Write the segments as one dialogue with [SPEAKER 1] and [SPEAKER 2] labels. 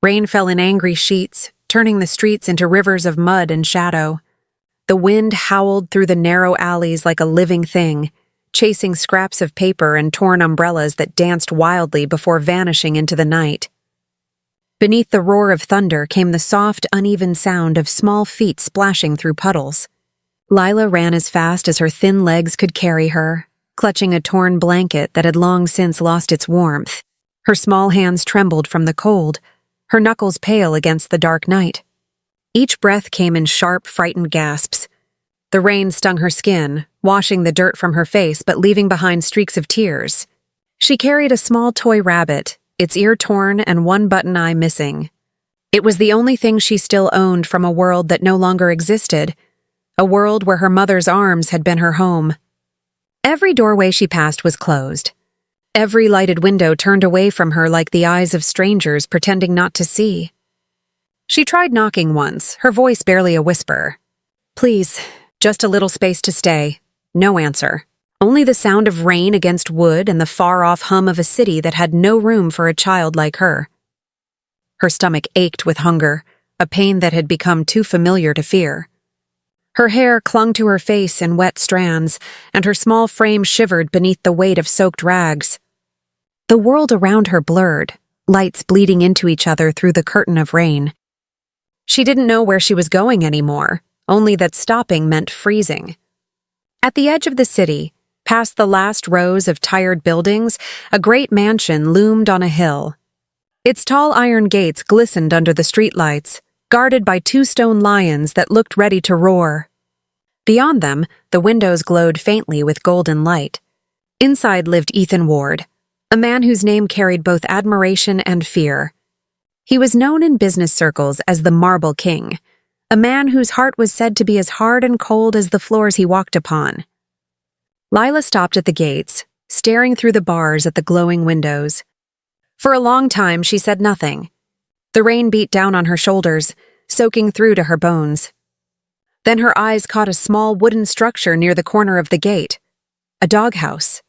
[SPEAKER 1] Rain fell in angry sheets, turning the streets into rivers of mud and shadow. The wind howled through the narrow alleys like a living thing, chasing scraps of paper and torn umbrellas that danced wildly before vanishing into the night. Beneath the roar of thunder came the soft, uneven sound of small feet splashing through puddles. Lila ran as fast as her thin legs could carry her, clutching a torn blanket that had long since lost its warmth. Her small hands trembled from the cold, her knuckles pale against the dark night. Each breath came in sharp, frightened gasps. The rain stung her skin, washing the dirt from her face but leaving behind streaks of tears. She carried a small toy rabbit, its ear torn and one button eye missing. It was the only thing she still owned from a world that no longer existed, a world where her mother's arms had been her home. Every doorway she passed was closed. Every lighted window turned away from her like the eyes of strangers pretending not to see. She tried knocking once, her voice barely a whisper. "Please, just a little space to stay." No answer. Only the sound of rain against wood and the far-off hum of a city that had no room for a child like her. Her stomach ached with hunger, a pain that had become too familiar to fear. Her hair clung to her face in wet strands, and her small frame shivered beneath the weight of soaked rags. The world around her blurred, lights bleeding into each other through the curtain of rain. She didn't know where she was going anymore, only that stopping meant freezing. At the edge of the city, past the last rows of tired buildings, a great mansion loomed on a hill. Its tall iron gates glistened under the streetlights, guarded by two stone lions that looked ready to roar. Beyond them, the windows glowed faintly with golden light. Inside lived Ethan Ward, a man whose name carried both admiration and fear. He was known in business circles as the Marble King, a man whose heart was said to be as hard and cold as the floors he walked upon. Lila stopped at the gates, staring through the bars at the glowing windows. For a long time, she said nothing. The rain beat down on her shoulders, soaking through to her bones. Then her eyes caught a small wooden structure near the corner of the gate, a doghouse.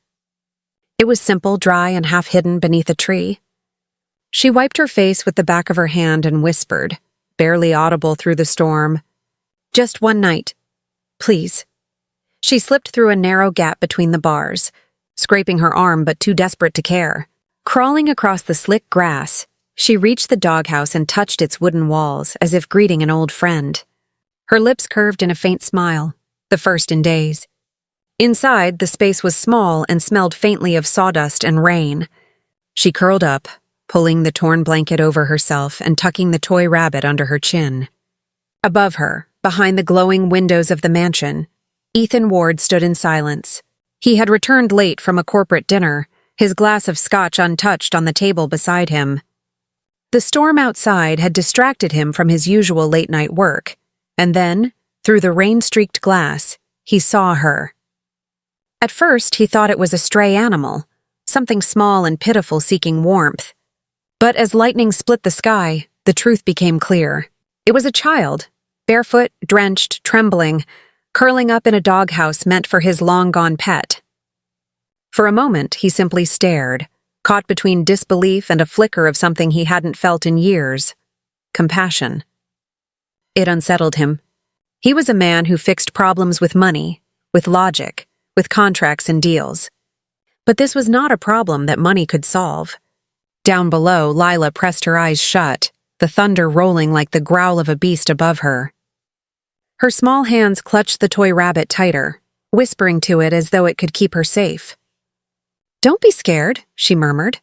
[SPEAKER 1] It was simple, dry, and half hidden beneath a tree. She wiped her face with the back of her hand and whispered, barely audible through the storm, "Just one night, please." She slipped through a narrow gap between the bars, scraping her arm but too desperate to care. Crawling across the slick grass, she reached the doghouse and touched its wooden walls as if greeting an old friend. Her lips curved in a faint smile, the first in days. Inside, the space was small and smelled faintly of sawdust and rain. She curled up, pulling the torn blanket over herself and tucking the toy rabbit under her chin. Above her, behind the glowing windows of the mansion, Ethan Ward stood in silence. He had returned late from a corporate dinner, his glass of scotch untouched on the table beside him. The storm outside had distracted him from his usual late-night work, and then, through the rain-streaked glass, he saw her. At first, he thought it was a stray animal, something small and pitiful seeking warmth. But as lightning split the sky, the truth became clear. It was a child, barefoot, drenched, trembling, curling up in a doghouse meant for his long-gone pet. For a moment, he simply stared, caught between disbelief and a flicker of something he hadn't felt in years: compassion. It unsettled him. He was a man who fixed problems with money, with logic, with contracts and deals. But this was not a problem that money could solve. Down below, Lila pressed her eyes shut, the thunder rolling like the growl of a beast above her. Her small hands clutched the toy rabbit tighter, whispering to it as though it could keep her safe. "Don't be scared," she murmured.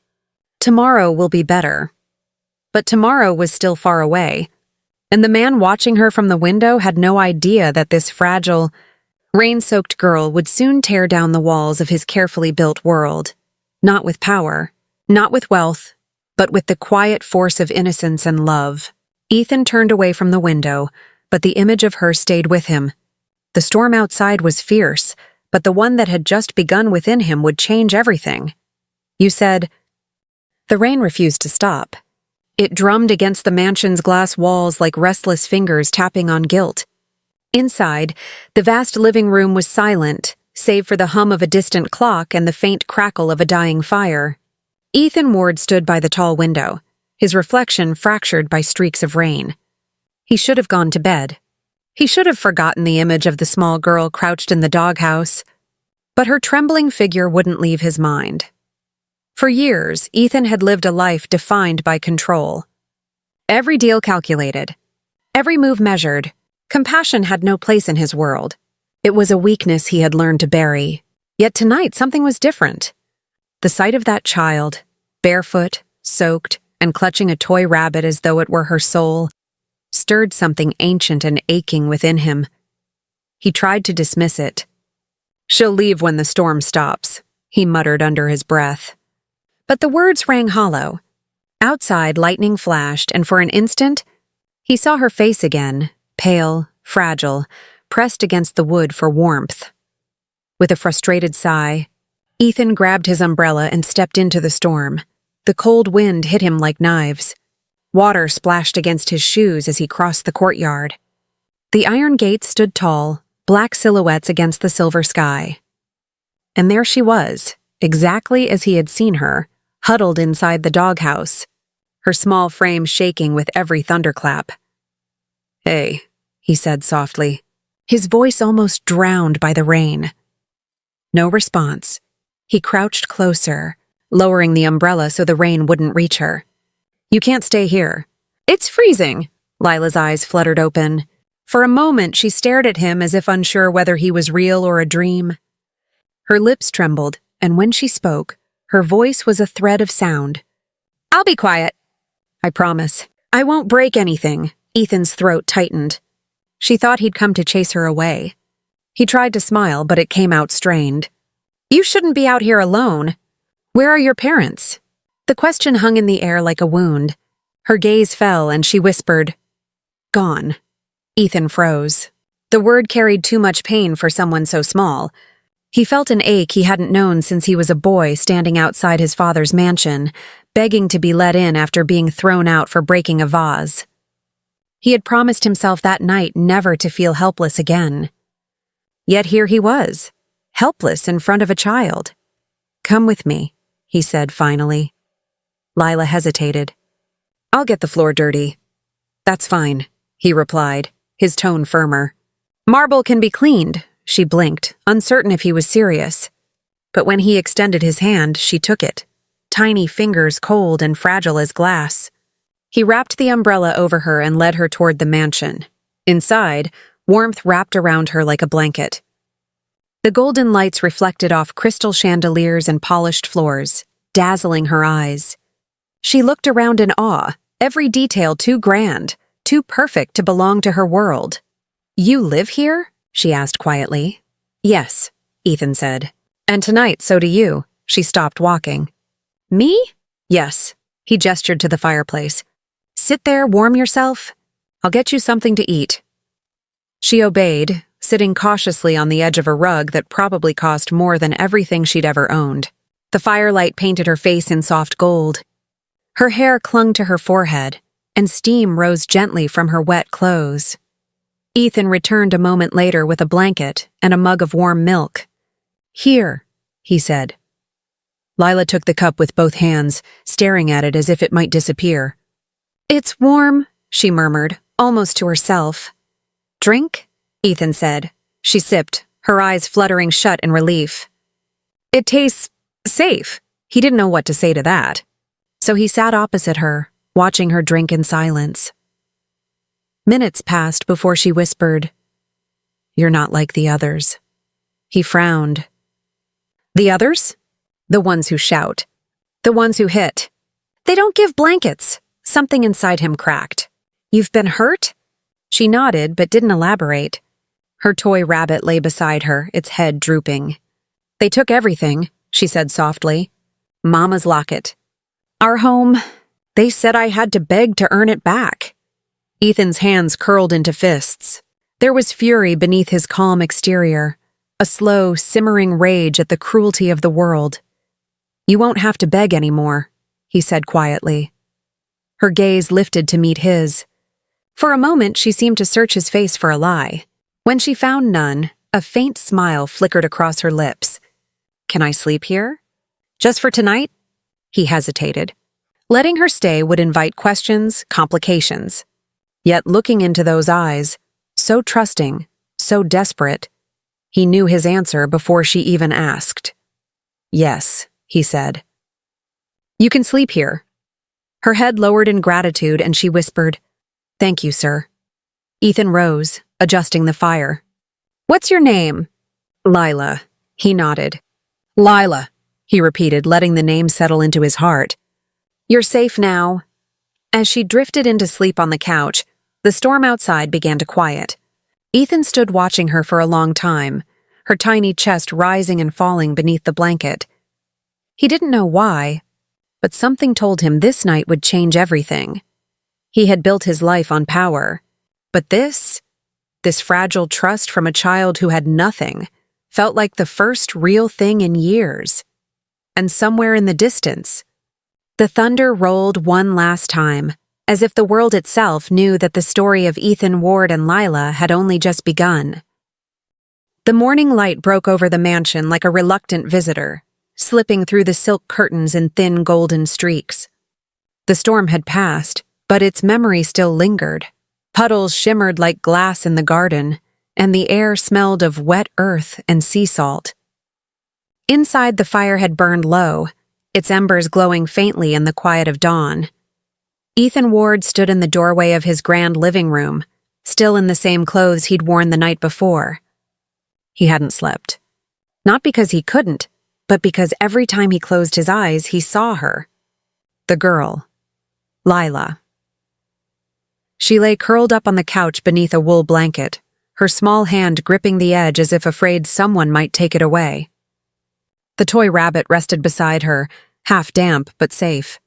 [SPEAKER 1] "Tomorrow will be better." But tomorrow was still far away, and the man watching her from the window had no idea that this fragile, rain-soaked girl would soon tear down the walls of his carefully built world, not with power, not with wealth, but with the quiet force of innocence and love. Ethan turned away from the window, but the image of her stayed with him. The storm outside was fierce, but the one that had just begun within him would change everything. "You said—" The rain refused to stop. It drummed against the mansion's glass walls like restless fingers tapping on gilt. Inside, the vast living room was silent, save for the hum of a distant clock and the faint crackle of a dying fire. Ethan Ward stood by the tall window, his reflection fractured by streaks of rain. He should have gone to bed. He should have forgotten the image of the small girl crouched in the doghouse. But her trembling figure wouldn't leave his mind. For years, Ethan had lived a life defined by control. Every deal calculated. Every move measured. Compassion had no place in his world. It was a weakness he had learned to bury. Yet tonight, something was different. The sight of that child, barefoot, soaked, and clutching a toy rabbit as though it were her soul, stirred something ancient and aching within him. He tried to dismiss it. "She'll leave when the storm stops," he muttered under his breath. But the words rang hollow. Outside, lightning flashed, and for an instant, he saw her face again, pale, fragile, pressed against the wood for warmth. With a frustrated sigh, Ethan grabbed his umbrella and stepped into the storm. The cold wind hit him like knives. Water splashed against his shoes as he crossed the courtyard. The iron gates stood tall, black silhouettes against the silver sky. And there she was, exactly as he had seen her, huddled inside the doghouse, her small frame shaking with every thunderclap. "Hey," he said softly, his voice almost drowned by the rain. No response. He crouched closer, lowering the umbrella so the rain wouldn't reach her. "You can't stay here." "It's freezing." Lila's eyes fluttered open. For a moment, she stared at him as if unsure whether he was real or a dream. Her lips trembled, and when she spoke, her voice was a thread of sound. "I'll be quiet." "I promise. I won't break anything." Ethan's throat tightened. She thought he'd come to chase her away. He tried to smile, but it came out strained. "You shouldn't be out here alone. Where are your parents?" The question hung in the air like a wound. Her gaze fell, and she whispered, "Gone." Ethan froze. The word carried too much pain for someone so small. He felt an ache he hadn't known since he was a boy standing outside his father's mansion, begging to be let in after being thrown out for breaking a vase. He had promised himself that night never to feel helpless again. Yet here he was, helpless in front of a child. "Come with me," he said finally. Lila hesitated. "I'll get the floor dirty." "That's fine," he replied, his tone firmer. "Marble can be cleaned," she blinked, uncertain if he was serious. But when he extended his hand, she took it, tiny fingers cold and fragile as glass. He wrapped the umbrella over her and led her toward the mansion. Inside, warmth wrapped around her like a blanket. The golden lights reflected off crystal chandeliers and polished floors, dazzling her eyes. She looked around in awe, every detail too grand, too perfect to belong to her world. "You live here?" she asked quietly. "Yes," Ethan said. "And tonight, so do you." She stopped walking. "Me?" "Yes." He gestured to the fireplace. "Sit there, warm yourself. I'll get you something to eat." She obeyed, sitting cautiously on the edge of a rug that probably cost more than everything she'd ever owned. The firelight painted her face in soft gold. Her hair clung to her forehead, and steam rose gently from her wet clothes. Ethan returned a moment later with a blanket and a mug of warm milk. "Here," he said. Lila took the cup with both hands, staring at it as if it might disappear. "It's warm," she murmured, almost to herself. "Drink?" Ethan said. She sipped, her eyes fluttering shut in relief. "It tastes safe." He didn't know what to say to that. So he sat opposite her, watching her drink in silence. Minutes passed before she whispered, "You're not like the others." He frowned. "The others?" "The ones who shout. The ones who hit. They don't give blankets." Something inside him cracked. "You've been hurt?" She nodded but didn't elaborate. Her toy rabbit lay beside her, its head drooping. "They took everything," she said softly. "Mama's locket. Our home. They said I had to beg to earn it back." Ethan's hands curled into fists. There was fury beneath his calm exterior, a slow, simmering rage at the cruelty of the world. "You won't have to beg anymore," he said quietly. Her gaze lifted to meet his. For a moment, she seemed to search his face for a lie. When she found none, a faint smile flickered across her lips. "Can I sleep here? Just for tonight?" He hesitated. Letting her stay would invite questions, complications. Yet looking into those eyes, so trusting, so desperate, he knew his answer before she even asked. "Yes," he said. "You can sleep here." Her head lowered in gratitude and she whispered, "Thank you, sir." Ethan rose, adjusting the fire. "What's your name?" "Lila." He nodded. "Lila," he repeated, letting the name settle into his heart. "You're safe now." As she drifted into sleep on the couch, the storm outside began to quiet. Ethan stood watching her for a long time, her tiny chest rising and falling beneath the blanket. He didn't know why, but something told him this night would change everything. He had built his life on power, but this fragile trust from a child who had nothing, felt like the first real thing in years. And somewhere in the distance, the thunder rolled one last time, as if the world itself knew that the story of Ethan Ward and Lila had only just begun. The morning light broke over the mansion like a reluctant visitor, slipping through the silk curtains in thin golden streaks. The storm had passed, but its memory still lingered. Puddles shimmered like glass in the garden, and the air smelled of wet earth and sea salt. Inside, the fire had burned low, its embers glowing faintly in the quiet of dawn. Ethan Ward stood in the doorway of his grand living room, still in the same clothes he'd worn the night before. He hadn't slept. Not because he couldn't, but because every time he closed his eyes, he saw her. The girl. Lila. She lay curled up on the couch beneath a wool blanket, her small hand gripping the edge as if afraid someone might take it away. The toy rabbit rested beside her, half damp but safe.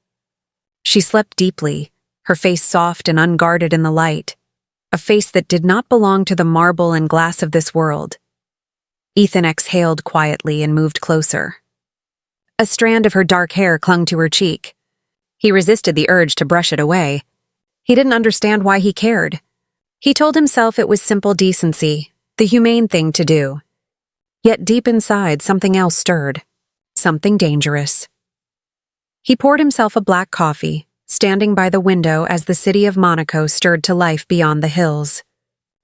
[SPEAKER 1] She slept deeply, her face soft and unguarded in the light, a face that did not belong to the marble and glass of this world. Ethan exhaled quietly and moved closer. A strand of her dark hair clung to her cheek. He resisted the urge to brush it away. He didn't understand why he cared. He told himself it was simple decency, the humane thing to do. Yet deep inside, something else stirred. Something dangerous. He poured himself a black coffee, standing by the window as the city of Monaco stirred to life beyond the hills.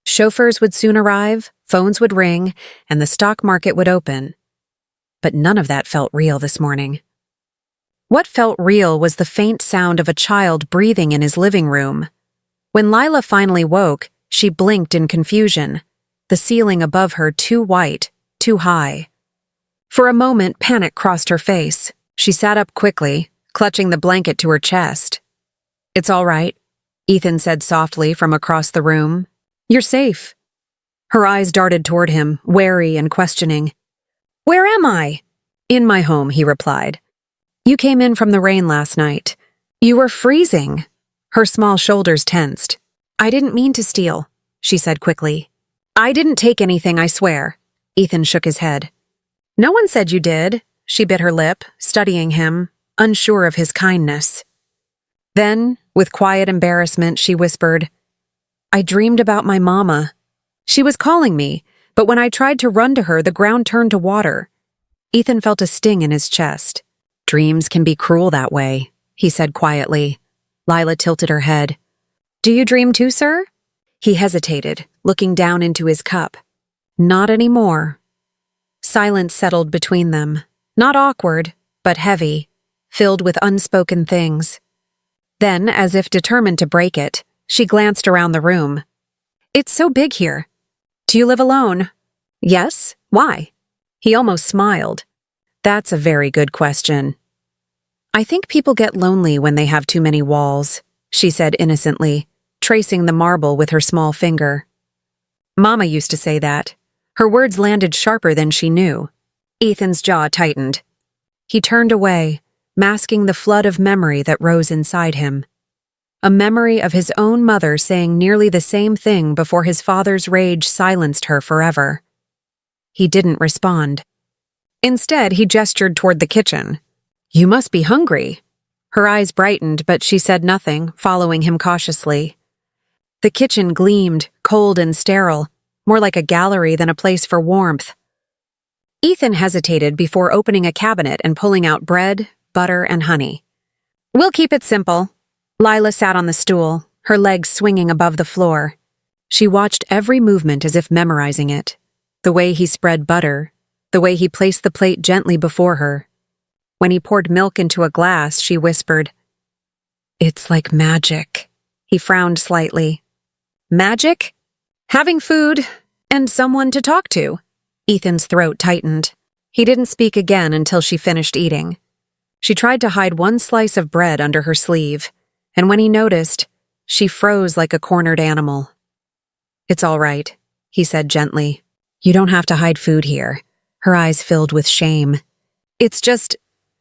[SPEAKER 1] Chauffeurs would soon arrive, phones would ring, and the stock market would open. But none of that felt real this morning. What felt real was the faint sound of a child breathing in his living room. When Lila finally woke, she blinked in confusion, the ceiling above her too white, too high. For a moment, panic crossed her face. She sat up quickly, clutching the blanket to her chest. "It's all right," Ethan said softly from across the room. "You're safe." Her eyes darted toward him, wary and questioning. "Where am I?" "In my home," he replied. "You came in from the rain last night. You were freezing." Her small shoulders tensed. "I didn't mean to steal," she said quickly. "I didn't take anything, I swear." Ethan shook his head. "No one said you did." She bit her lip, studying him, unsure of his kindness. Then, with quiet embarrassment, she whispered, "I dreamed about my mama. She was calling me, but when I tried to run to her, the ground turned to water." Ethan felt a sting in his chest. "Dreams can be cruel that way," he said quietly. Lila tilted her head. "Do you dream too, sir?" He hesitated, looking down into his cup. "Not anymore." Silence settled between them, not awkward, but heavy, filled with unspoken things. Then, as if determined to break it, she glanced around the room. "It's so big here. Do you live alone?" "Yes. Why?" He almost smiled. "That's a very good question." "I think people get lonely when they have too many walls," she said innocently, tracing the marble with her small finger. Mama used to say that. Her words landed sharper than she knew. Ethan's jaw tightened. He turned away, masking the flood of memory that rose inside him. A memory of his own mother saying nearly the same thing before his father's rage silenced her forever. He didn't respond. Instead, he gestured toward the kitchen. "You must be hungry." Her eyes brightened, but she said nothing, following him cautiously. The kitchen gleamed, cold and sterile, more like a gallery than a place for warmth. Ethan hesitated before opening a cabinet and pulling out bread, butter, and honey. We'll keep it simple. Lila sat on the stool, her legs swinging above the floor. She watched every movement as if memorizing it. The way he spread butter, the way he placed the plate gently before her. When he poured milk into a glass, she whispered, "It's like magic." He frowned slightly. Magic? Having food and someone to talk to. Ethan's throat tightened. He didn't speak again until she finished eating. She tried to hide one slice of bread under her sleeve, and when he noticed, she froze like a cornered animal. "It's all right," he said gently. "You don't have to hide food here." Her eyes filled with shame. "It's just,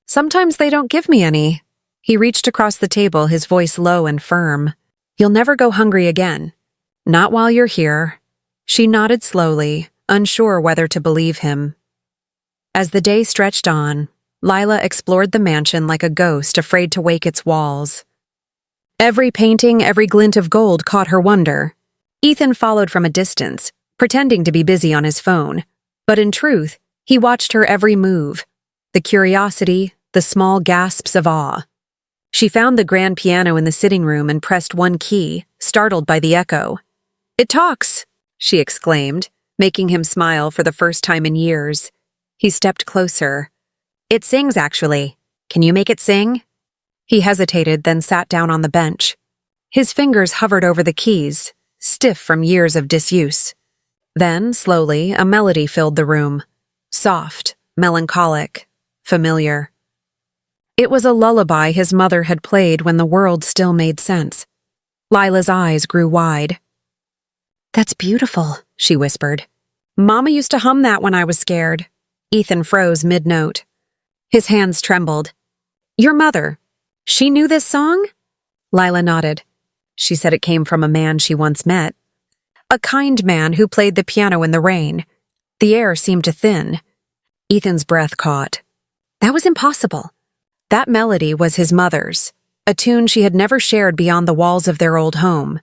[SPEAKER 1] sometimes they don't give me any." He reached across the table, his voice low and firm. "You'll never go hungry again. Not while you're here." She nodded slowly, unsure whether to believe him. As the day stretched on, Lila explored the mansion like a ghost afraid to wake its walls. Every painting, every glint of gold caught her wonder. Ethan followed from a distance, pretending to be busy on his phone. But in truth, he watched her every move, the curiosity, the small gasps of awe. She found the grand piano in the sitting room and pressed one key, startled by the echo. "It talks!" she exclaimed, making him smile for the first time in years. He stepped closer. "It sings, actually. Can you make it sing?" He hesitated, then sat down on the bench. His fingers hovered over the keys, stiff from years of disuse. Then, slowly, a melody filled the room. Soft, melancholic, familiar. It was a lullaby his mother had played when the world still made sense. Lila's eyes grew wide. "That's beautiful," she whispered. "Mama used to hum that when I was scared." Ethan froze mid-note. His hands trembled. "Your mother, she knew this song?" Lila nodded. She said it came from a man she once met. A kind man who played the piano in the rain. The air seemed to thin. Ethan's breath caught. That was impossible. That melody was his mother's, a tune she had never shared beyond the walls of their old home.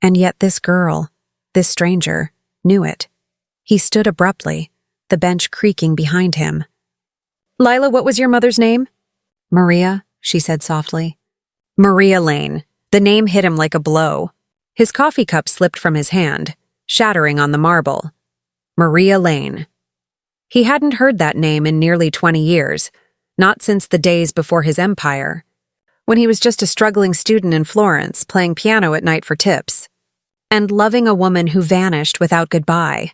[SPEAKER 1] And yet this girl, this stranger, knew it. He stood abruptly, the bench creaking behind him. "Lila, what was your mother's name?" "Maria," she said softly. Maria Lane. The name hit him like a blow. His coffee cup slipped from his hand, shattering on the marble. Maria Lane. He hadn't heard that name in nearly 20 years, not since the days before his empire, when he was just a struggling student in Florence, playing piano at night for tips, and loving a woman who vanished without goodbye.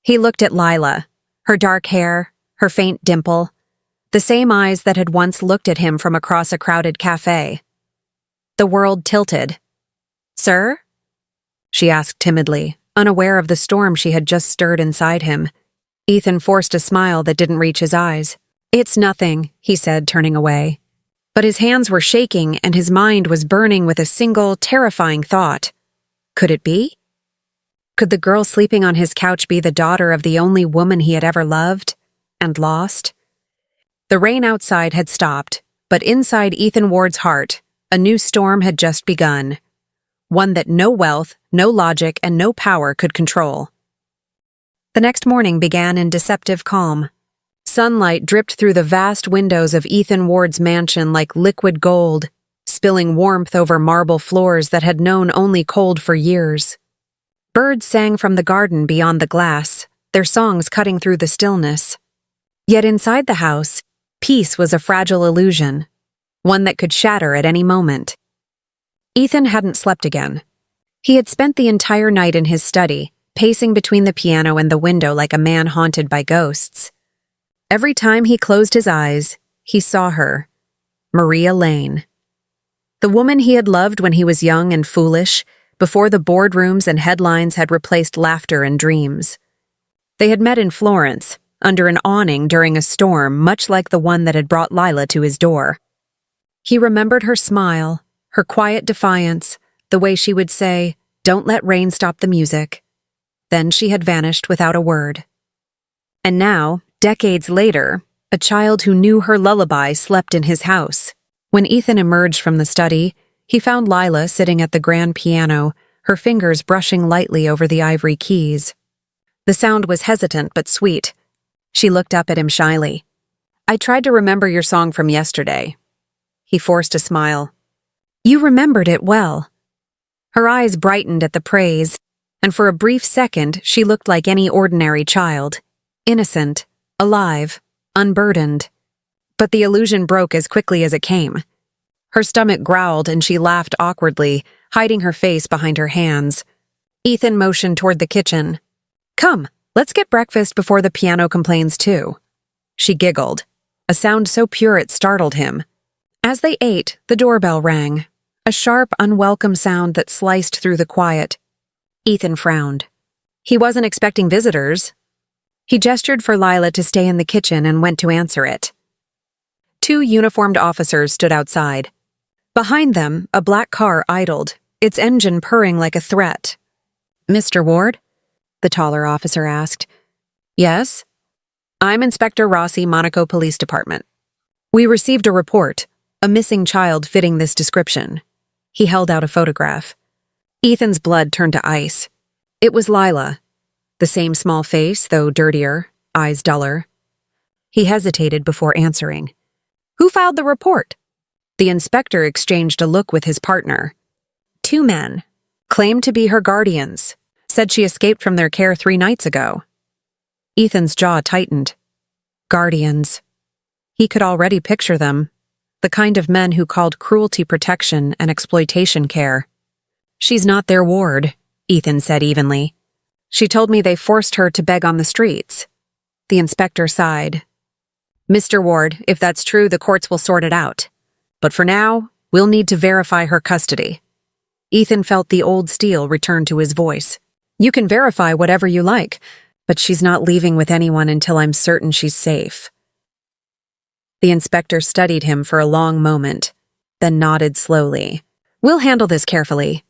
[SPEAKER 1] He looked at Lila, her dark hair, her faint dimple, the same eyes that had once looked at him from across a crowded cafe. The world tilted. "Sir?" she asked timidly, unaware of the storm she had just stirred inside him. Ethan forced a smile that didn't reach his eyes. "It's nothing," he said, turning away. But his hands were shaking and his mind was burning with a single, terrifying thought. Could it be? Could the girl sleeping on his couch be the daughter of the only woman he had ever loved and lost? The rain outside had stopped, but inside Ethan Ward's heart, a new storm had just begun. One that no wealth, no logic, and no power could control. The next morning began in deceptive calm. Sunlight dripped through the vast windows of Ethan Ward's mansion like liquid gold, spilling warmth over marble floors that had known only cold for years. Birds sang from the garden beyond the glass, their songs cutting through the stillness. Yet inside the house, peace was a fragile illusion, one that could shatter at any moment. Ethan hadn't slept again. He had spent the entire night in his study, pacing between the piano and the window like a man haunted by ghosts. Every time he closed his eyes, he saw her, Maria Lane. The woman he had loved when he was young and foolish, before the boardrooms and headlines had replaced laughter and dreams. They had met in Florence, under an awning during a storm much like the one that had brought Lila to his door. He remembered her smile, her quiet defiance, the way she would say, "Don't let rain stop the music." Then she had vanished without a word. And now, decades later, a child who knew her lullaby slept in his house. When Ethan emerged from the study, he found Lila sitting at the grand piano, her fingers brushing lightly over the ivory keys. The sound was hesitant but sweet. She looked up at him shyly. "I tried to remember your song from yesterday." He forced a smile. You remembered it well. Her eyes brightened at the praise, and for a brief second she looked like any ordinary child. Innocent, alive, unburdened. But the illusion broke as quickly as it came. Her stomach growled and she laughed awkwardly, hiding her face behind her hands. Ethan motioned toward the kitchen. Come, let's get breakfast before the piano complains too. She giggled, a sound so pure it startled him. As they ate, the doorbell rang, a sharp, unwelcome sound that sliced through the quiet. Ethan frowned. He wasn't expecting visitors. He gestured for Lila to stay in the kitchen and went to answer it. 2 uniformed officers stood outside. Behind them, a black car idled, its engine purring like a threat. Mr. Ward? The taller officer asked. Yes? I'm Inspector Rossi, Monaco Police Department. We received a report, a missing child fitting this description. He held out a photograph. Ethan's blood turned to ice. It was Lila. The same small face, though dirtier, eyes duller. He hesitated before answering. Who filed the report? The inspector exchanged a look with his partner. 2 men. Claimed to be her guardians. Said she escaped from their care 3 nights ago. Ethan's jaw tightened. Guardians. He could already picture them. The kind of men who called cruelty protection and exploitation care. She's not their ward, Ethan said evenly. She told me they forced her to beg on the streets. The inspector sighed. Mr. Ward, if that's true, the courts will sort it out. But for now, we'll need to verify her custody. Ethan felt the old steel return to his voice. You can verify whatever you like, but she's not leaving with anyone until I'm certain she's safe. The inspector studied him for a long moment, then nodded slowly. We'll handle this carefully.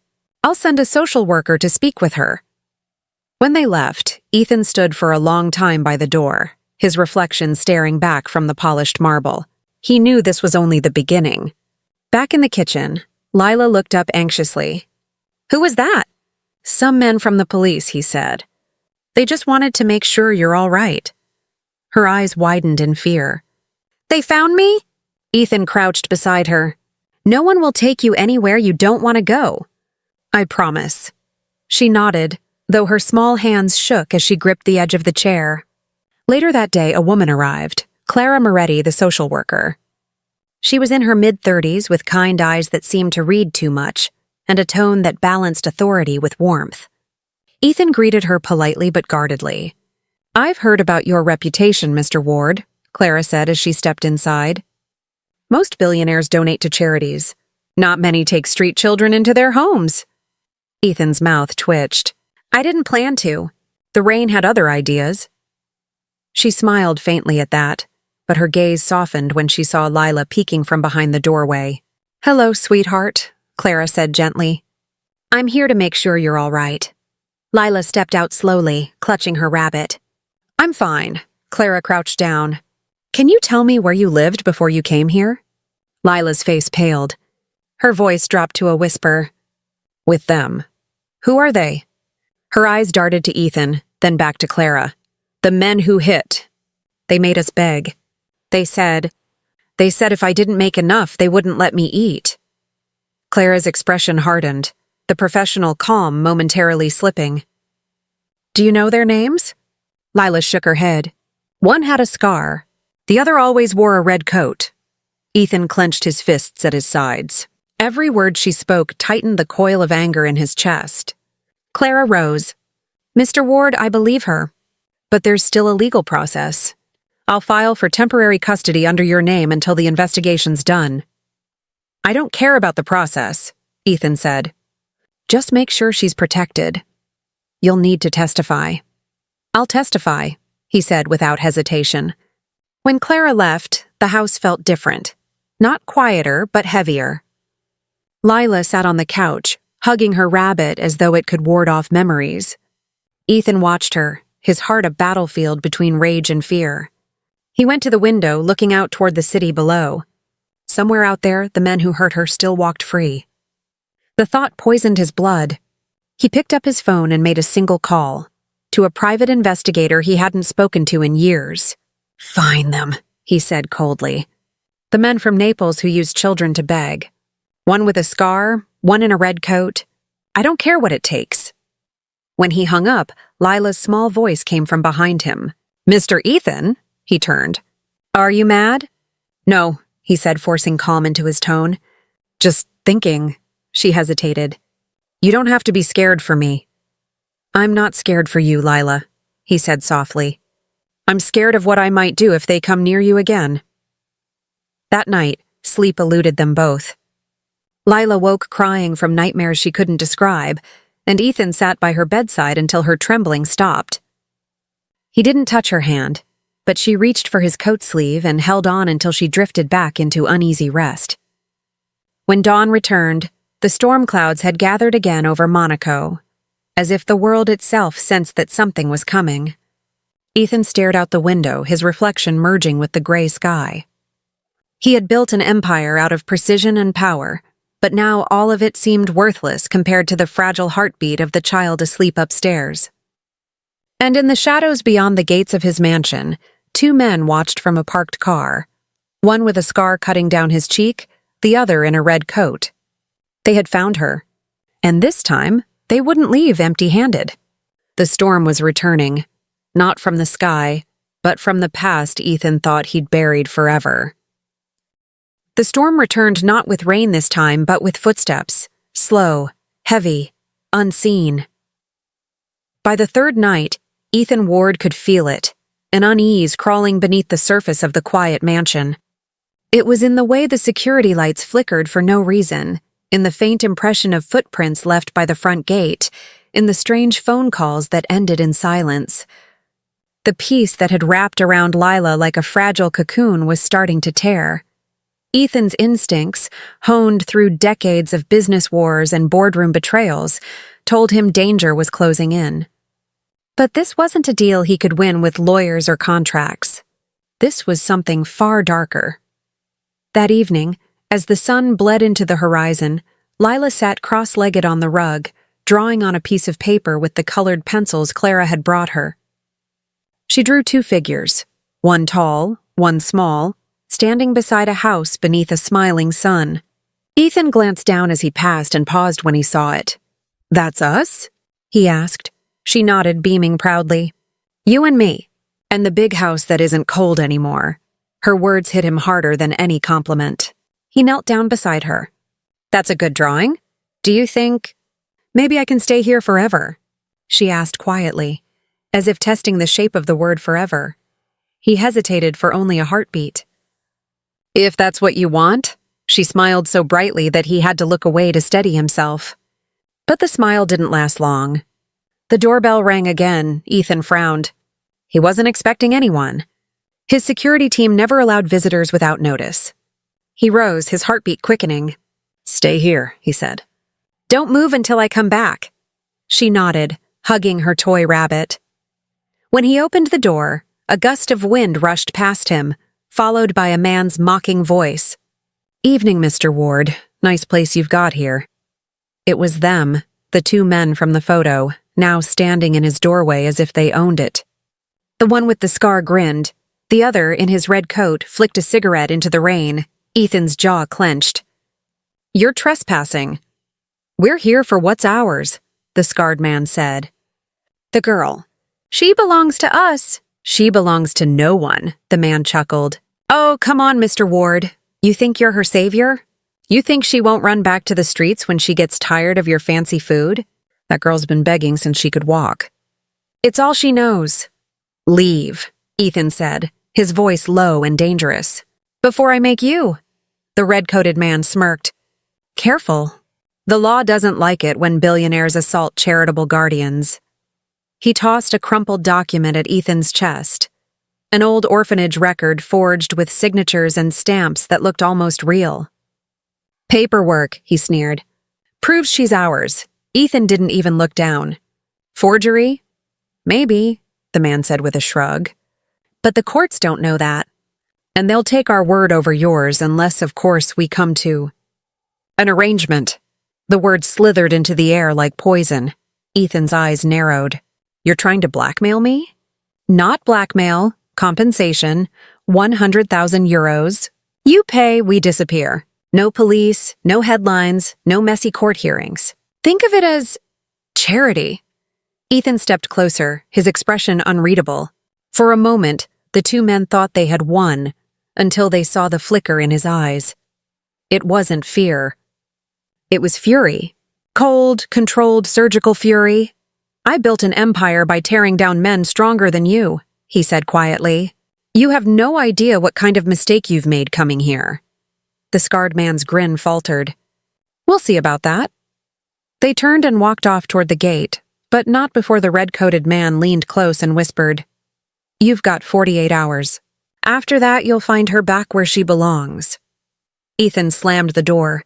[SPEAKER 1] I'll send a social worker to speak with her. When they left, Ethan stood for a long time by the door, his reflection staring back from the polished marble. He knew this was only the beginning. Back in the kitchen, Lila looked up anxiously. Who was that? Some men from the police, he said. They just wanted to make sure you're all right. Her eyes widened in fear. They found me? Ethan crouched beside her. No one will take you anywhere you don't want to go. I promise. She nodded, though her small hands shook as she gripped the edge of the chair. Later that day, a woman arrived, Clara Moretti, the social worker. She was in her mid-30s with kind eyes that seemed to read too much, and a tone that balanced authority with warmth. Ethan greeted her politely but guardedly. I've heard about your reputation, Mr. Ward, Clara said as she stepped inside. Most billionaires donate to charities. Not many take street children into their homes. Ethan's mouth twitched. I didn't plan to. The rain had other ideas. She smiled faintly at that, but her gaze softened when she saw Lila peeking from behind the doorway. Hello, sweetheart, Clara said gently. I'm here to make sure you're all right. Lila stepped out slowly, clutching her rabbit. I'm fine. Clara crouched down. Can you tell me where you lived before you came here? Lila's face paled. Her voice dropped to a whisper. With them. Who are they? Her eyes darted to Ethan, then back to Clara. The men who hit. They made us beg. They said if I didn't make enough, they wouldn't let me eat. Clara's expression hardened, the professional calm momentarily slipping. Do you know their names? Lila shook her head. One had a scar. The other always wore a red coat. Ethan clenched his fists at his sides. Every word she spoke tightened the coil of anger in his chest. Clara rose. Mr. Ward, I believe her. But there's still a legal process. I'll file for temporary custody under your name until the investigation's done. I don't care about the process, Ethan said. Just make sure she's protected. You'll need to testify. I'll testify, he said without hesitation. When Clara left, the house felt different. Not quieter, but heavier. Lila sat on the couch, hugging her rabbit as though it could ward off memories. Ethan watched her, his heart a battlefield between rage and fear. He went to the window, looking out toward the city below. Somewhere out there, the men who hurt her still walked free. The thought poisoned his blood. He picked up his phone and made a single call, to a private investigator he hadn't spoken to in years. Find them, he said coldly. The men from Naples who used children to beg. One with a scar, one in a red coat. I don't care what it takes. When he hung up, Lila's small voice came from behind him. Mr. Ethan? He turned. Are you mad? No, he said, forcing calm into his tone. Just thinking. She hesitated. You don't have to be scared for me. I'm not scared for you, Lila, he said softly. I'm scared of what I might do if they come near you again. That night, sleep eluded them both. Lila woke crying from nightmares she couldn't describe, and Ethan sat by her bedside until her trembling stopped. He didn't touch her hand, but she reached for his coat sleeve and held on until she drifted back into uneasy rest. When dawn returned, the storm clouds had gathered again over Monaco, as if the world itself sensed that something was coming. Ethan stared out the window, his reflection merging with the gray sky. He had built an empire out of precision and power, but now all of it seemed worthless compared to the fragile heartbeat of the child asleep upstairs. And in the shadows beyond the gates of his mansion, 2 men watched from a parked car, one with a scar cutting down his cheek, the other in a red coat. They had found her, and this time they wouldn't leave empty-handed. The storm was returning, not from the sky, but from the past Ethan thought he'd buried forever. The storm returned not with rain this time, but with footsteps, slow, heavy, unseen. By the 3rd night, Ethan Ward could feel it, an unease crawling beneath the surface of the quiet mansion. It was in the way the security lights flickered for no reason, in the faint impression of footprints left by the front gate, in the strange phone calls that ended in silence. The peace that had wrapped around Lila like a fragile cocoon was starting to tear. Ethan's instincts, honed through decades of business wars and boardroom betrayals, told him danger was closing in. But this wasn't a deal he could win with lawyers or contracts. This was something far darker. That evening, as the sun bled into the horizon, Lila sat cross-legged on the rug, drawing on a piece of paper with the colored pencils Clara had brought her. She drew 2 figures, one tall, one small, standing beside a house beneath a smiling sun. Ethan glanced down as he passed and paused when he saw it. That's us? He asked. She nodded, beaming proudly. You and me, and the big house that isn't cold anymore. Her words hit him harder than any compliment. He knelt down beside her. That's a good drawing. Do you think... Maybe I can stay here forever? She asked quietly, as if testing the shape of the word forever. He hesitated for only a heartbeat. If that's what you want, she smiled so brightly that he had to look away to steady himself. But the smile didn't last long. The doorbell rang again. Ethan frowned. He wasn't expecting anyone. His security team never allowed visitors without notice. He rose, his heartbeat quickening. Stay here, he said. Don't move until I come back. She nodded, hugging her toy rabbit. When he opened the door, a gust of wind rushed past him, followed by a man's mocking voice. Evening, Mr. Ward. Nice place you've got here. It was them, the 2 men from the photo, now standing in his doorway as if they owned it. The one with the scar grinned. The other, in his red coat, flicked a cigarette into the rain. Ethan's jaw clenched. You're trespassing. We're here for what's ours, the scarred man said. The girl. She belongs to us. She belongs to no one, the man chuckled. Oh, come on, Mr. Ward. You think you're her savior? You think she won't run back to the streets when she gets tired of your fancy food? That girl's been begging since she could walk. It's all she knows. Leave, Ethan said, his voice low and dangerous. Before I make you. The red-coated man smirked. Careful. The law doesn't like it when billionaires assault charitable guardians. He tossed a crumpled document at Ethan's chest. An old orphanage record forged with signatures and stamps that looked almost real. Paperwork, he sneered. Proves she's ours. Ethan didn't even look down. Forgery? Maybe, the man said with a shrug. But the courts don't know that. And they'll take our word over yours unless, of course, we come to an arrangement. The word slithered into the air like poison. Ethan's eyes narrowed. You're trying to blackmail me? Not blackmail. Compensation. 100,000 euros. You pay, we disappear. No police, no headlines, no messy court hearings. Think of it as charity. Ethan stepped closer, his expression unreadable. For a moment, the two men thought they had won, until they saw the flicker in his eyes. It wasn't fear. It was fury. Cold, controlled, surgical fury. I built an empire by tearing down men stronger than you, he said quietly. You have no idea what kind of mistake you've made coming here. The scarred man's grin faltered. We'll see about that. They turned and walked off toward the gate, but not before the red-coated man leaned close and whispered, You've got 48 hours. After that, you'll find her back where she belongs. Ethan slammed the door,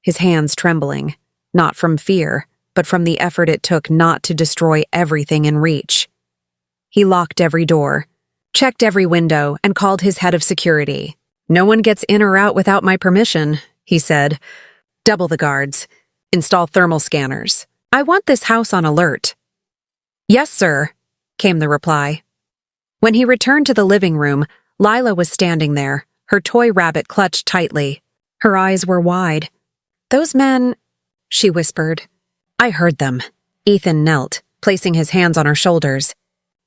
[SPEAKER 1] his hands trembling, not from fear, but from the effort it took not to destroy everything in reach. He locked every door, checked every window, and called his head of security. No one gets in or out without my permission, he said. Double the guards. Install thermal scanners. I want this house on alert. Yes, sir, came the reply. When he returned to the living room, Lila was standing there, her toy rabbit clutched tightly. Her eyes were wide. Those men, she whispered. I heard them. Ethan knelt, placing his hands on her shoulders.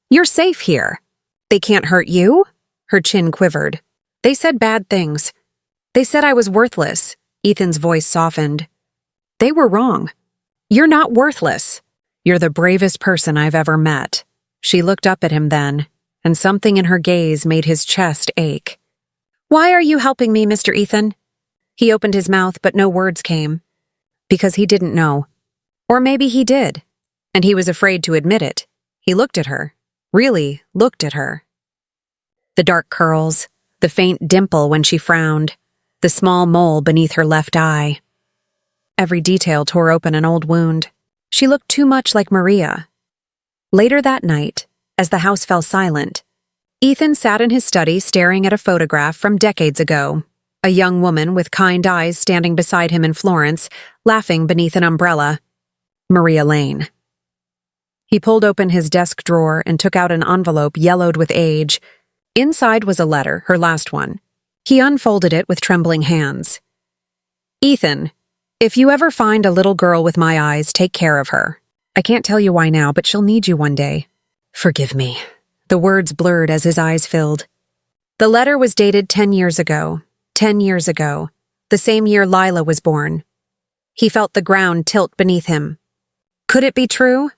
[SPEAKER 1] You're safe here. They can't hurt you? Her chin quivered. They said bad things. They said I was worthless. Ethan's voice softened. They were wrong. You're not worthless. You're the bravest person I've ever met. She looked up at him then, and something in her gaze made his chest ache. Why are you helping me, Mr. Ethan? He opened his mouth, but no words came. Because he didn't know. Or maybe he did, and he was afraid to admit it. He looked at her, really looked at her. The dark curls, the faint dimple when she frowned, the small mole beneath her left eye. Every detail tore open an old wound. She looked too much like Maria. Later that night, as the house fell silent, Ethan sat in his study staring at a photograph from decades ago. A young woman with kind eyes standing beside him in Florence, laughing beneath an umbrella. Maria Lane. He pulled open his desk drawer and took out an envelope yellowed with age. Inside was a letter, her last one. He unfolded it with trembling hands. Ethan, if you ever find a little girl with my eyes, take care of her. I can't tell you why now, but she'll need you one day. Forgive me. The words blurred as his eyes filled. The letter was dated 10 years ago. 10 years ago. The same year Lila was born. He felt the ground tilt beneath him. Could it be true?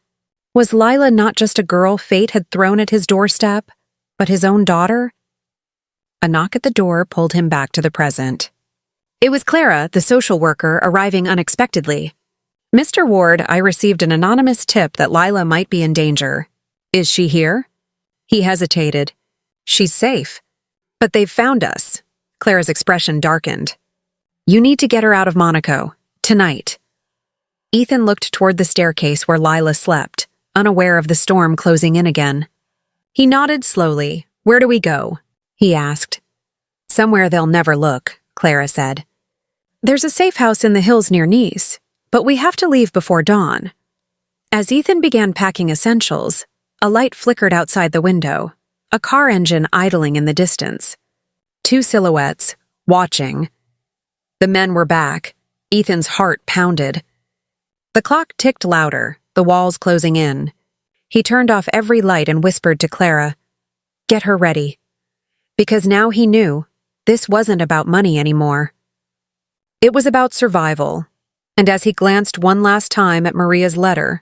[SPEAKER 1] Was Lila not just a girl fate had thrown at his doorstep, but his own daughter? A knock at the door pulled him back to the present. It was Clara, the social worker, arriving unexpectedly. Mr. Ward, I received an anonymous tip that Lila might be in danger. Is she here? He hesitated. She's safe. But they've found us. Clara's expression darkened. You need to get her out of Monaco. Tonight. Ethan looked toward the staircase where Lila slept, unaware of the storm closing in again. He nodded slowly. Where do we go? He asked. Somewhere they'll never look, Clara said. There's a safe house in the hills near Nice, but we have to leave before dawn. As Ethan began packing essentials, a light flickered outside the window, a car engine idling in the distance. Two silhouettes, watching. The men were back. Ethan's heart pounded. The clock ticked louder, the walls closing in. He turned off every light and whispered to Clara, Get her ready. Because now he knew, this wasn't about money anymore. It was about survival, and as he glanced one last time at Maria's letter,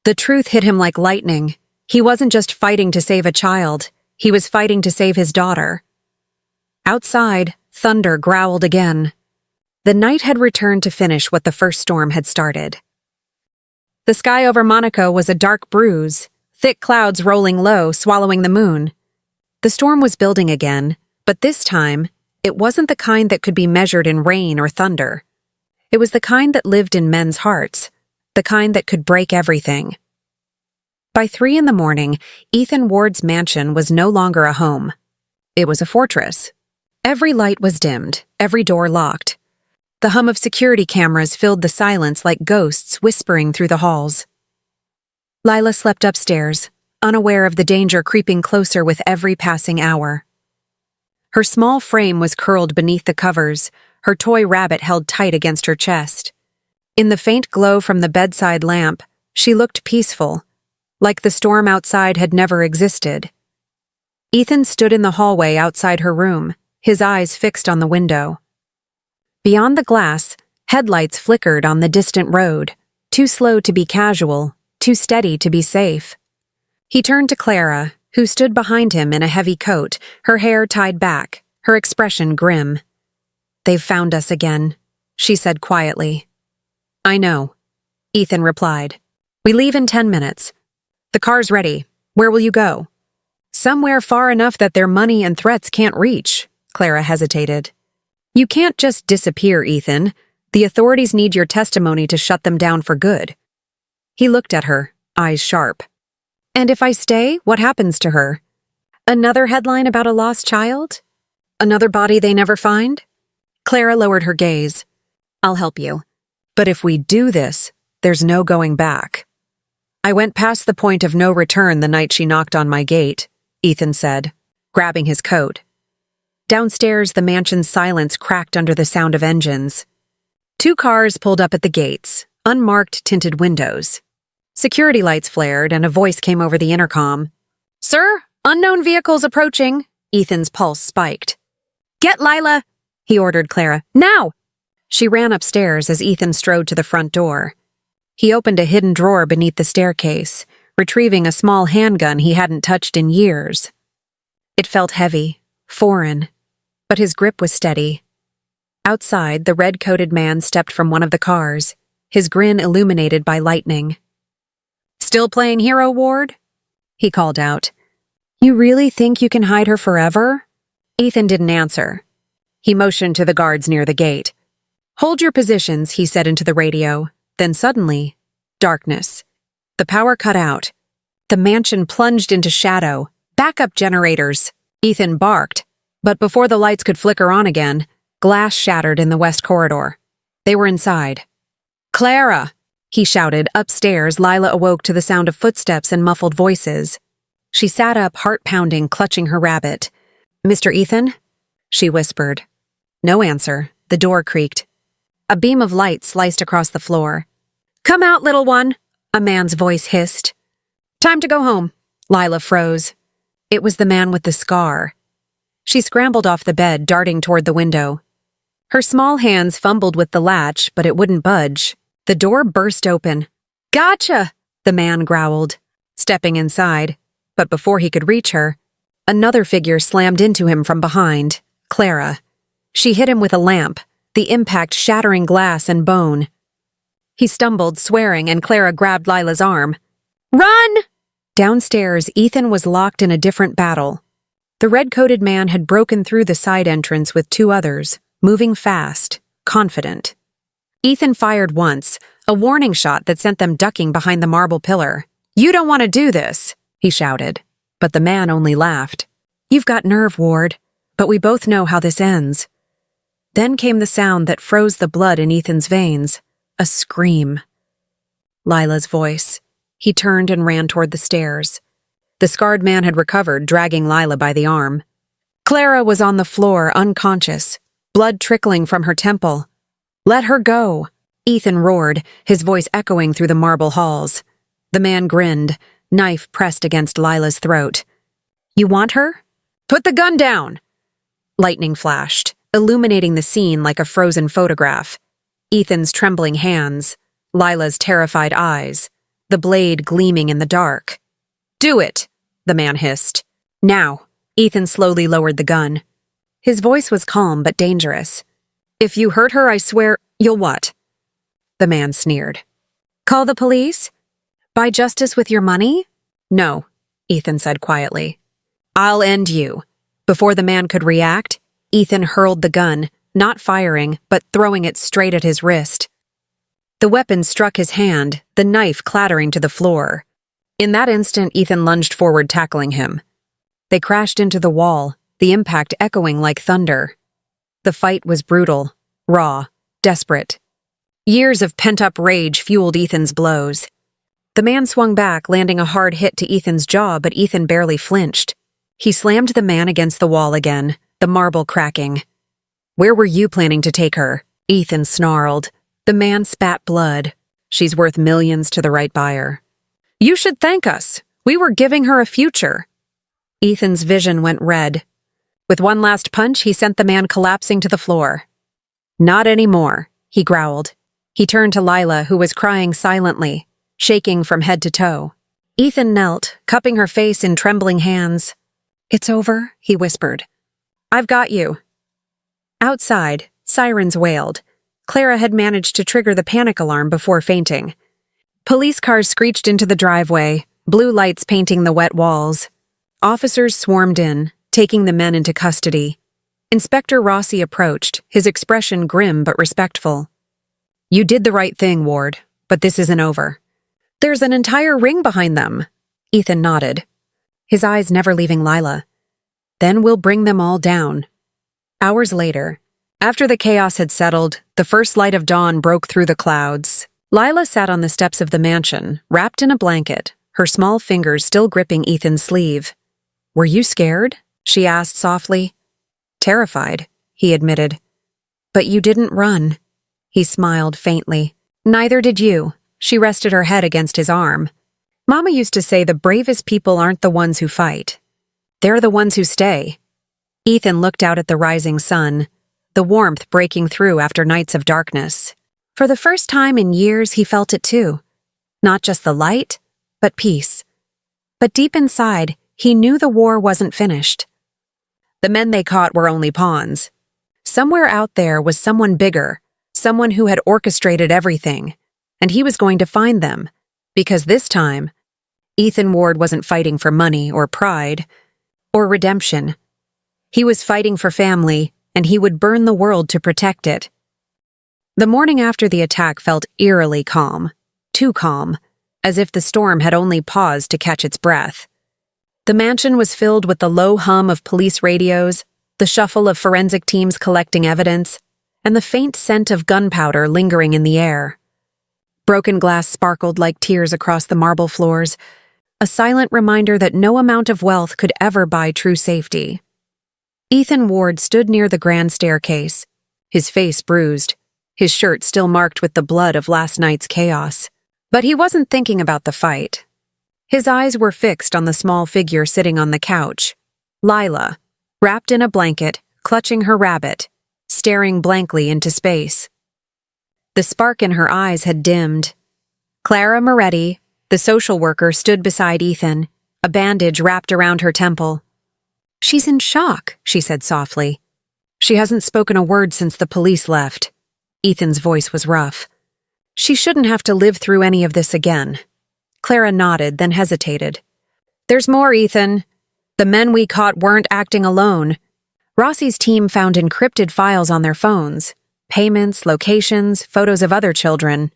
[SPEAKER 1] the truth hit him like lightning. He wasn't just fighting to save a child, he was fighting to save his daughter. Outside, thunder growled again. The night had returned to finish what the first storm had started. The sky over Monaco was a dark bruise, thick clouds rolling low, swallowing the moon. The storm was building again, but this time, it wasn't the kind that could be measured in rain or thunder. It was the kind that lived in men's hearts, the kind that could break everything. By 3 a.m, Ethan Ward's mansion was no longer a home. It was a fortress. Every light was dimmed, every door locked. The hum of security cameras filled the silence like ghosts whispering through the halls. Lila slept upstairs, unaware of the danger creeping closer with every passing hour. Her small frame was curled beneath the covers, her toy rabbit held tight against her chest. In the faint glow from the bedside lamp, she looked peaceful, like the storm outside had never existed. Ethan stood in the hallway outside her room, his eyes fixed on the window. Beyond the glass, headlights flickered on the distant road, too slow to be casual, too steady to be safe. He turned to Clara, who stood behind him in a heavy coat, her hair tied back, her expression grim. "They've found us again," she said quietly. "I know," Ethan replied. "We leave in 10 minutes. The car's ready. Where will you go?" "Somewhere far enough that their money and threats can't reach," Clara hesitated. "You can't just disappear, Ethan. The authorities need your testimony to shut them down for good." He looked at her, eyes sharp. "And if I stay, what happens to her? Another headline about a lost child? Another body they never find?" Clara lowered her gaze. "I'll help you. But if we do this, there's no going back." "I went past the point of no return the night she knocked on my gate," Ethan said, grabbing his coat. Downstairs, the mansion's silence cracked under the sound of engines. 2 cars pulled up at the gates, unmarked tinted windows. Security lights flared and a voice came over the intercom. "Sir, unknown vehicles approaching." Ethan's pulse spiked. "Get Lila," he ordered Clara. "Now!" She ran upstairs as Ethan strode to the front door. He opened a hidden drawer beneath the staircase, retrieving a small handgun he hadn't touched in years. It felt heavy, foreign, but his grip was steady. Outside, the red-coated man stepped from one of the cars, his grin illuminated by lightning. "Still playing hero, Ward?" he called out. "You really think you can hide her forever?" Ethan didn't answer. He motioned to the guards near the gate. "Hold your positions," he said into the radio. Then suddenly, darkness. The power cut out. The mansion plunged into shadow. "Backup generators!" Ethan barked, but before the lights could flicker on again, glass shattered in the west corridor. They were inside. "Clara!" he shouted. Upstairs, Lila awoke to the sound of footsteps and muffled voices. She sat up, heart pounding, clutching her rabbit. "Mr. Ethan?" she whispered. No answer. The door creaked. A beam of light sliced across the floor. "Come out, little one," a man's voice hissed. "Time to go home." Lila froze. It was the man with the scar. She scrambled off the bed, darting toward the window. Her small hands fumbled with the latch, but it wouldn't budge. The door burst open. "Gotcha!" the man growled, stepping inside. But before he could reach her, another figure slammed into him from behind, Clara. She hit him with a lamp, the impact shattering glass and bone. He stumbled, swearing, and Clara grabbed Lila's arm. "Run!" Downstairs, Ethan was locked in a different battle. The red-coated man had broken through the side entrance with 2 others, moving fast, confident. Ethan fired once, a warning shot that sent them ducking behind the marble pillar. "You don't want to do this," he shouted. But the man only laughed. "You've got nerve, Ward, but we both know how this ends." Then came the sound that froze the blood in Ethan's veins, a scream. Lila's voice. He turned and ran toward the stairs. The scarred man had recovered, dragging Lila by the arm. Clara was on the floor, unconscious, blood trickling from her temple. "Let her go," Ethan roared, his voice echoing through the marble halls. The man grinned, knife pressed against Lila's throat. "You want her? Put the gun down!" Lightning flashed, illuminating the scene like a frozen photograph. Ethan's trembling hands, Lila's terrified eyes, the blade gleaming in the dark. "Do it," the man hissed. "Now." Ethan slowly lowered the gun. His voice was calm but dangerous. "If you hurt her, I swear, you'll what?" The man sneered. "Call the police? Buy justice with your money?" "No," Ethan said quietly. "I'll end you." Before the man could react, Ethan hurled the gun, not firing, but throwing it straight at his wrist. The weapon struck his hand, the knife clattering to the floor. In that instant, Ethan lunged forward, tackling him. They crashed into the wall, the impact echoing like thunder. The fight was brutal, raw, desperate. Years of pent-up rage fueled Ethan's blows. The man swung back, landing a hard hit to Ethan's jaw, but Ethan barely flinched. He slammed the man against the wall again, the marble cracking. "Where were you planning to take her?" Ethan snarled. The man spat blood. "She's worth millions to the right buyer." "You should thank us. We were giving her a future." Ethan's vision went red. With one last punch, he sent the man collapsing to the floor. "Not anymore," he growled. He turned to Lila, who was crying silently, shaking from head to toe. Ethan knelt, cupping her face in trembling hands. "It's over," he whispered. "I've got you." Outside, sirens wailed. Clara had managed to trigger the panic alarm before fainting. Police cars screeched into the driveway, blue lights painting the wet walls. Officers swarmed in, taking the men into custody. Inspector Rossi approached, his expression grim but respectful. "You did the right thing, Ward, but this isn't over." "There's an entire ring behind them." Ethan nodded, his eyes never leaving Lila. "Then we'll bring them all down." Hours later, after the chaos had settled, the first light of dawn broke through the clouds. Lila sat on the steps of the mansion, wrapped in a blanket, her small fingers still gripping Ethan's sleeve. "Were you scared?" she asked softly. "Terrified," he admitted. "But you didn't run." He smiled faintly. "Neither did you." She rested her head against his arm. "Mama used to say the bravest people aren't the ones who fight. They're the ones who stay." Ethan looked out at the rising sun, the warmth breaking through after nights of darkness. For the first time in years, he felt it too. Not just the light, but peace. But deep inside, he knew the war wasn't finished. The men they caught were only pawns. Somewhere out there was someone bigger, someone who had orchestrated everything, and he was going to find them, because this time, Ethan Ward wasn't fighting for money or pride or redemption. He was fighting for family, and he would burn the world to protect it. The morning after the attack felt eerily calm, too calm, as if the storm had only paused to catch its breath. The mansion was filled with the low hum of police radios, the shuffle of forensic teams collecting evidence, and the faint scent of gunpowder lingering in the air. Broken glass sparkled like tears across the marble floors, a silent reminder that no amount of wealth could ever buy true safety. Ethan Ward stood near the grand staircase, his face bruised, his shirt still marked with the blood of last night's chaos. But he wasn't thinking about the fight. His eyes were fixed on the small figure sitting on the couch, Lila, wrapped in a blanket, clutching her rabbit, staring blankly into space. The spark in her eyes had dimmed. Clara Moretti, the social worker, stood beside Ethan, a bandage wrapped around her temple. "She's in shock," she said softly. "She hasn't spoken a word since the police left." Ethan's voice was rough. "She shouldn't have to live through any of this again." Clara nodded, then hesitated. "There's more, Ethan. The men we caught weren't acting alone. Rossi's team found encrypted files on their phones. Payments, locations, photos of other children.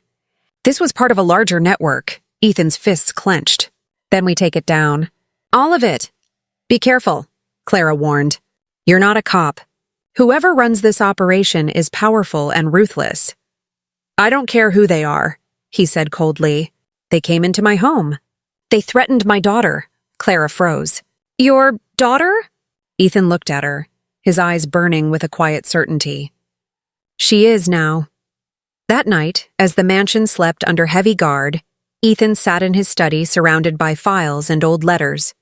[SPEAKER 1] This was part of a larger network." Ethan's fists clenched. "Then we take it down. All of it. Be careful," Clara warned. "You're not a cop. Whoever runs this operation is powerful and ruthless." "I don't care who they are," he said coldly. "They came into my home. They threatened my daughter." Clara froze. "Your daughter?" Ethan looked at her, his eyes burning with a quiet certainty. "She is now." That night, as the mansion slept under heavy guard, Ethan sat in his study surrounded by files and old letters.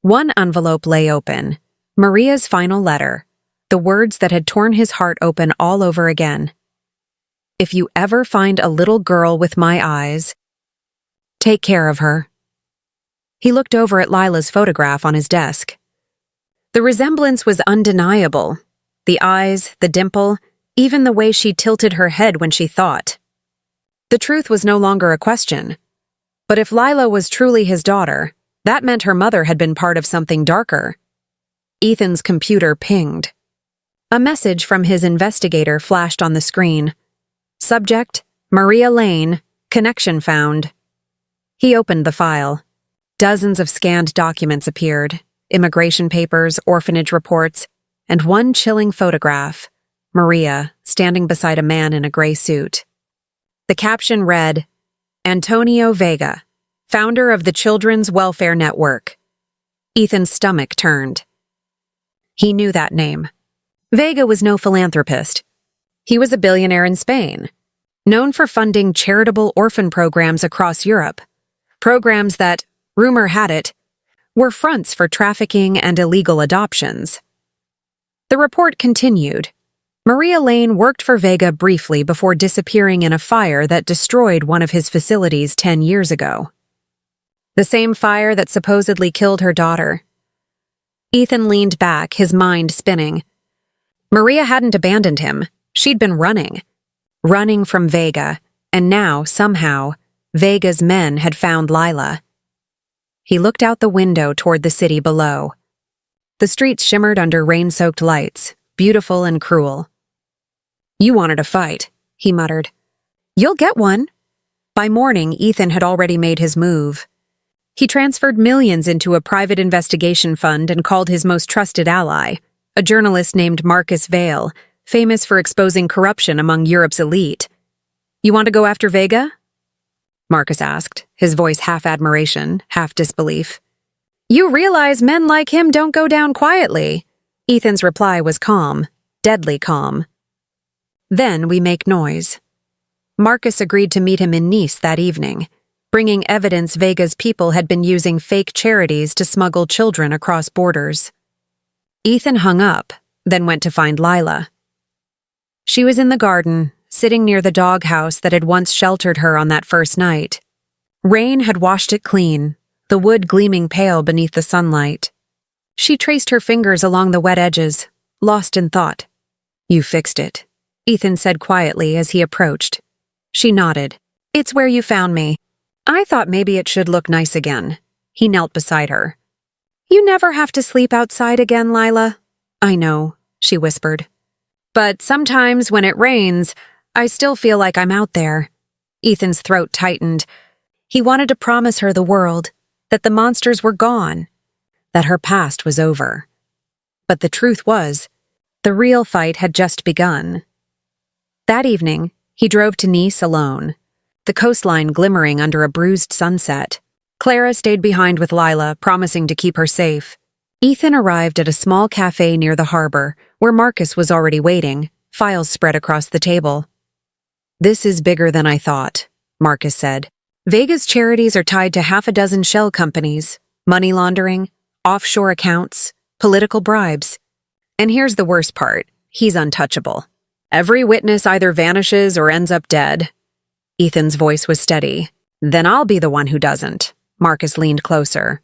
[SPEAKER 1] One envelope lay open, Maria's final letter, the words that had torn his heart open all over again. "If you ever find a little girl with my eyes, take care of her." He looked over at Lila's photograph on his desk. The resemblance was undeniable. The eyes, the dimple, even the way she tilted her head when she thought. The truth was no longer a question. But if Lila was truly his daughter, that meant her mother had been part of something darker. Ethan's computer pinged. A message from his investigator flashed on the screen. Subject, Maria Lane, connection found. He opened the file. Dozens of scanned documents appeared, immigration papers, orphanage reports, and one chilling photograph, Maria, standing beside a man in a gray suit. The caption read, "Antonio Vega, founder of the Children's Welfare Network." Ethan's stomach turned. He knew that name. Vega was no philanthropist. He was a billionaire in Spain, known for funding charitable orphan programs across Europe, programs that, rumor had it, were fronts for trafficking and illegal adoptions. The report continued. Maria Lane worked for Vega briefly before disappearing in a fire that destroyed one of his facilities 10 years ago. The same fire that supposedly killed her daughter. Ethan leaned back, his mind spinning. Maria hadn't abandoned him. She'd been running from Vega, and now, somehow, Vega's men had found Lila. He looked out the window toward the city below. The streets shimmered under rain-soaked lights, beautiful and cruel. "You wanted a fight," he muttered. "You'll get one." By morning, Ethan had already made his move. He transferred millions into a private investigation fund and called his most trusted ally, a journalist named Marcus Vale, famous for exposing corruption among Europe's elite. "You want to go after Vega?" Marcus asked, his voice half admiration, half disbelief. "You realize men like him don't go down quietly." Ethan's reply was calm, deadly calm. "Then we make noise." Marcus agreed to meet him in Nice that evening, bringing evidence Vega's people had been using fake charities to smuggle children across borders. Ethan hung up, then went to find Lila. She was in the garden, sitting near the doghouse that had once sheltered her on that first night. Rain had washed it clean, the wood gleaming pale beneath the sunlight. She traced her fingers along the wet edges, lost in thought. "You fixed it," Ethan said quietly as he approached. She nodded. "It's where you found me. I thought maybe it should look nice again." He knelt beside her. "You never have to sleep outside again, Lila." "I know," she whispered. "But sometimes when it rains, I still feel like I'm out there." Ethan's throat tightened. He wanted to promise her the world, that the monsters were gone, that her past was over. But the truth was, the real fight had just begun. That evening, he drove to Nice alone, the coastline glimmering under a bruised sunset. Clara stayed behind with Lila, promising to keep her safe. Ethan arrived at a small cafe near the harbor, where Marcus was already waiting, files spread across the table. "This is bigger than I thought," Marcus said. "Vega's charities are tied to half a dozen shell companies, money laundering, offshore accounts, political bribes. And here's the worst part, he's untouchable. Every witness either vanishes or ends up dead." Ethan's voice was steady. "Then I'll be the one who doesn't." Marcus leaned closer.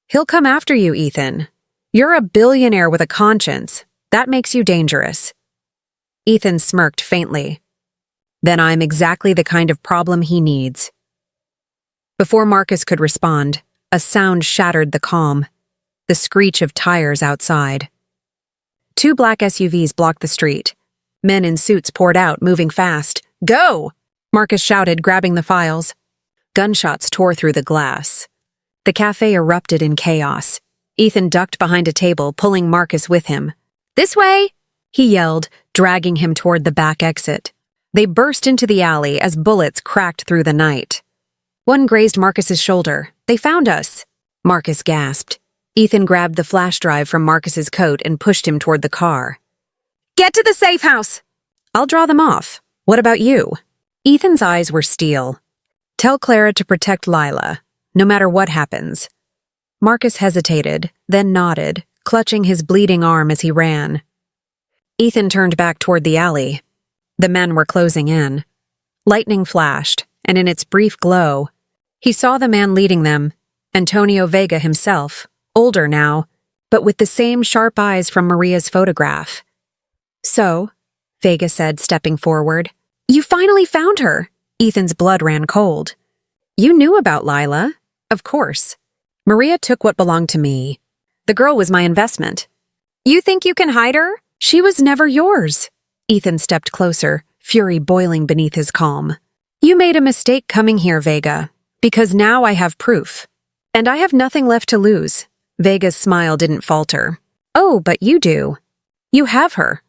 [SPEAKER 1] "He'll come after you, Ethan. You're a billionaire with a conscience. That makes you dangerous." Ethan smirked faintly. "Then I'm exactly the kind of problem he needs." Before Marcus could respond, a sound shattered the calm, the screech of tires outside. 2 black SUVs blocked the street. Men in suits poured out, moving fast. "Go!" Marcus shouted, grabbing the files. Gunshots tore through the glass. The cafe erupted in chaos. Ethan ducked behind a table, pulling Marcus with him. "This way!" he yelled, dragging him toward the back exit. They burst into the alley as bullets cracked through the night. One grazed Marcus's shoulder. "They found us!" Marcus gasped. Ethan grabbed the flash drive from Marcus's coat and pushed him toward the car. "Get to the safe house!" "I'll draw them off. What about you?" Ethan's eyes were steel. "Tell Clara to protect Lila, no matter what happens." Marcus hesitated, then nodded, clutching his bleeding arm as he ran. Ethan turned back toward the alley. The men were closing in. Lightning flashed, and in its brief glow, he saw the man leading them, Antonio Vega himself, older now, but with the same sharp eyes from Maria's photograph. "So," Vega said, stepping forward, "you finally found her." Ethan's blood ran cold. "You knew about Lila?" "Of course. Maria took what belonged to me. The girl was my investment." "You think you can hide her?" "She was never yours." Ethan stepped closer, fury boiling beneath his calm. "You made a mistake coming here, Vega, because now I have proof. And I have nothing left to lose." Vega's smile didn't falter. "Oh, but you do. You have her."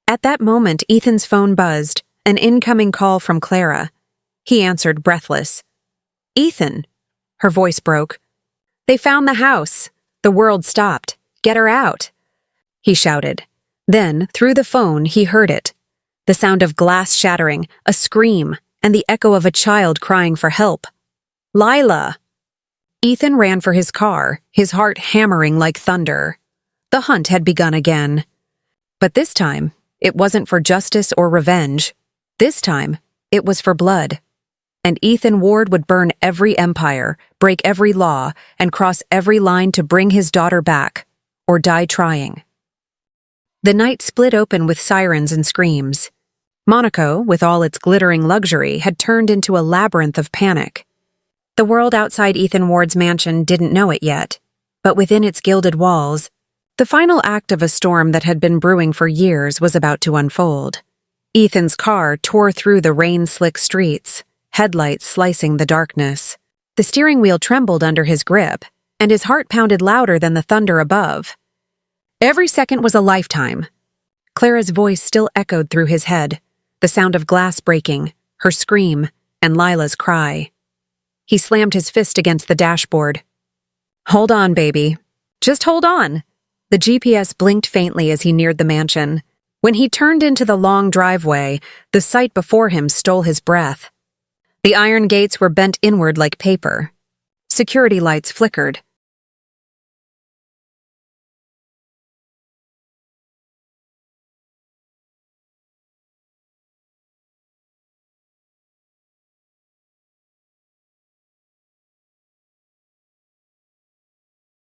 [SPEAKER 1] At that moment, Ethan's phone buzzed, an incoming call from Clara. He answered, breathless. "Ethan." Her voice broke. "They found the house. The world stopped. Get her out." He shouted. Then, through the phone, he heard it. The sound of glass shattering, a scream, and the echo of a child crying for help. Lila! Ethan ran for his car, his heart hammering like thunder. The hunt had begun again. But this time, it wasn't for justice or revenge. This time, it was for blood. And Ethan Ward would burn every empire, break every law, and cross every line to bring his daughter back, or die trying. The night split open with sirens and screams. Monaco, with all its glittering luxury, had turned into a labyrinth of panic. The world outside Ethan Ward's mansion didn't know it yet, but within its gilded walls, the final act of a storm that had been brewing for years was about to unfold. Ethan's car tore through the rain-slick streets, headlights slicing the darkness. The steering wheel trembled under his grip, and his heart pounded louder than the thunder above. Every second was a lifetime. Clara's voice still echoed through his head, the sound of glass breaking, her scream, and Lila's cry. He slammed his fist against the dashboard. "Hold on, baby. Just hold on." The GPS blinked faintly as he neared the mansion. When he turned into the long driveway, the sight before him stole his breath. The iron gates were bent inward like paper. Security lights flickered,